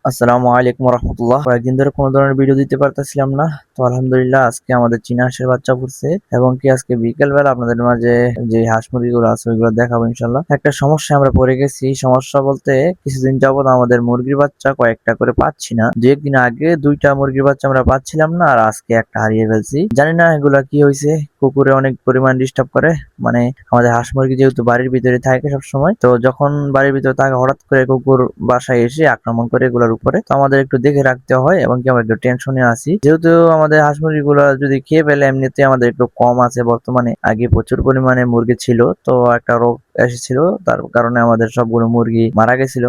আসসালামু আলাইকুম রহমতুল্লাহ। কয়েকদিন ধরে কোনো ধরনের ভিডিও দিতে পারতেছিলাম না, তো আলহামদুলিল্লাহ আজকে আমাদের চীনা হাঁসের বাচ্চা ফুটছে এবং কি আজকে বিকেল বেলা আপনাদের মাঝে যে হাঁস মুরগিগুলো আছে ওইগুলো দেখাবো ইনশাল্লাহ। একটা সমস্যা আমরা পড়ে গেছি, সমস্যা বলতে কিছুদিন যাবত আমাদের মুরগির বাচ্চা কয়েকটা করে পাচ্ছি না। দু একদিন আগে দুইটা মুরগির বাচ্চা আমরা পাচ্ছিলাম না, আর আজকে একটা হারিয়ে ফেলছি। জানি না এগুলা কি হয়েছে, কুকুরে অনেক পরিমাণ ডিস্টার্ব করে। মানে আমাদের হাঁস মুরগি যেহেতু বাড়ির ভিতরে থাকে সবসময়, তো যখন বাড়ির ভিতরে থাকে হঠাৎ করে কুকুর বাসায় এসে আক্রমণ করে এগুলোর উপরে, তো আমাদের একটু দেখে রাখতে হয় এবং কি আমরা একটু টেনশনে আছি, যেহেতু আমাদের হাঁস মুরগি গুলো যদি খেয়ে ফেলে। এমনিতে আমাদের একটু কম আছে বর্তমানে, আগে প্রচুর পরিমাণে মুরগি ছিল, তো একটা রোগ এসেছিল, তার কারণে আমাদের সবগুলো মুরগি মারা গেছিল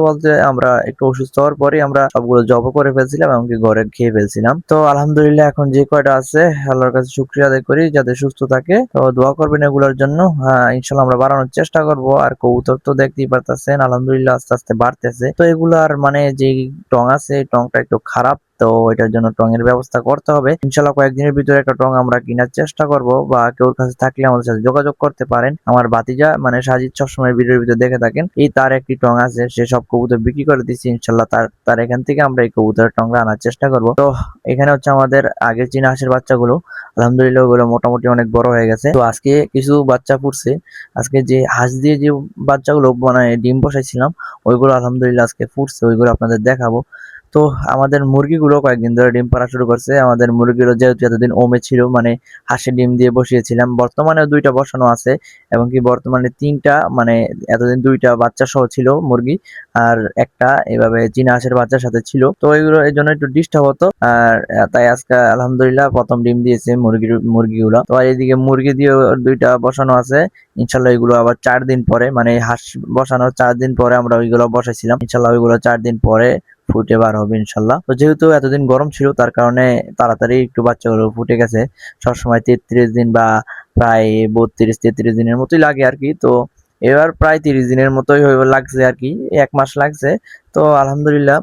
বলতে আমরা একটু অসুস্থ হওয়ার পরে আমরা সবগুলো জব করে ফেলছিলাম এমনকি ঘরে খেয়ে ফেলছিলাম। তো আলহামদুলিল্লাহ এখন যে কয়টা আছে আল্লাহর কাছে শুকরিয়া আদায় করি যাতে সুস্থ থাকে। তো দোয়া করবেন এগুলোর জন্য। হ্যাঁ, ইনশাল্লাহ আমরা বাড়ানোর চেষ্টা করব। আর কবুতর তো দেখতেই পারতেছেন আলহামদুলিল্লাহ আস্তে আস্তে বাড়তেছে। তো এগুলার মানে যে টং আছে এই টংটা একটু খারাপ, তো এটার জন্য টং এর ব্যবস্থা করতে হবে ইনশাল্লাহ। কয়েকদিনের ভিতরে একটা টং আমরা কেনার চেষ্টা করব, বা কেউর কাছে থাকলে আমাদের সাথে যোগাযোগ করতে পারেন। আমার ভাতিজা মানে সাজিদ সবসময় ভিডিওর ভিতরে দেখে থাকেন, এই তার একটি টং আছে, সে সব কবুতর বিক্রি করে দিচ্ছে ইনশাল্লাহ। তার তার এখান থেকে আমরা এই কবুতরের টংটা আনার চেষ্টা করব। তো এখানে হচ্ছে আমাদের আগের চীনা হাঁসের বাচ্চাগুলো, আলহামদুলিল্লাহ ওগুলো মোটামুটি অনেক বড় হয়ে গেছে। তো আজকে কিছু বাচ্চা ফুটছে। আজকে যে হাঁস দিয়ে যে বাচ্চাগুলো মানে ডিম বসাইছিলাম ওইগুলো আলহামদুলিল্লাহ আজকে ফুটছে, ওইগুলো আপনাদের দেখাবো। তো আমাদের মুরগিগুলো কয়েকদিন ধরে ডিম পাড়া শুরু করছে। আমাদের মুরগিগুলো যেহেতু এতদিন ওমে ছিল, মানে হাঁসের ডিম দিয়ে বসিয়েছিলাম, বর্তমানে দুইটা বসানো আছে এবং কি বর্তমানে তিনটা, মানে এতদিন দুইটা বাচ্চা সহ ছিল মুরগি, আর একটা এভাবে চীনা হাঁসের বাচ্চার সাথে ছিল। তো এগুলো এই জন্য একটু ডিস্টার্ব হতো, আর তাই আজকে আলহামদুলিল্লাহ প্রথম ডিম দিয়েছে মুরগিগুলো। তো আর এদিকে মুরগি দিয়ে দুইটা বসানো আছে, ইনশাল্লাহ এগুলো আবার 4 দিন পরে, মানে হাঁস বসানোর 4 দিন পরে আমরা ওইগুলো বসাইছিলাম, ইনশাল্লাহ ওইগুলো 4 দিন পরে ফুটে বার হবে ইনশাল্লাহ। তো যেহেতু এতদিন গরম ছিল তার কারণে তাড়াতাড়ি একটু বাচ্চাগুলো ফুটে গেছে। সবসময় 33 দিন বা প্রায় 32-33 দিনের মতোই লাগে আর কি। তো এবার প্রায় 30 দিনের মতোই লাগছে আর কি, 1 মাস লাগছে। তো আলহামদুলিল্লাহ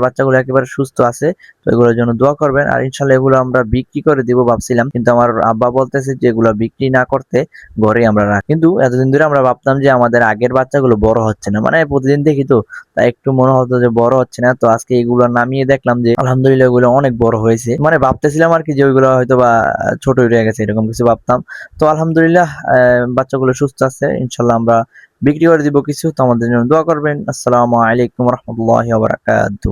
বাচ্চাগুলো একেবারে সুস্থ আছে। তো এগুলোর জন্য দোয়া করবেন। আর ইনশাল্লাহ এগুলো আমরা বিক্রি করে দিব ভাবছিলাম, কিন্তু আমার আব্বা বলতেছে যে এগুলো বিক্রি না করতে ঘরে আমরা রাখ। কিন্তু এতদিন ধরে আমরা ভাবতাম যে আমাদের আগের বাচ্চাগুলো বড় হচ্ছে না, মানে প্রতিদিন দেখি তো, তাই একটু মনে হতো যে বড় হচ্ছে না। তো আজকে এগুলো নামিয়ে দেখলাম যে আলহামদুলিল্লাহ এগুলো অনেক বড় হয়েছে। মানে ভাবতেছিলাম আর কি যে ওইগুলো হয়তো বা ছোট হয়ে গেছে, এরকম কিছু ভাবতাম। তো আলহামদুলিল্লাহ বাচ্চাগুলো সুস্থ আছে, ইনশাল্লাহ আমরা বিক্রি করে দিব কিছু। তো আমাদের জন্য দোয়া করবেন। আসসালামু আলাইকুম রহমতুল্লাহি ওয়া বারাকাতুহু।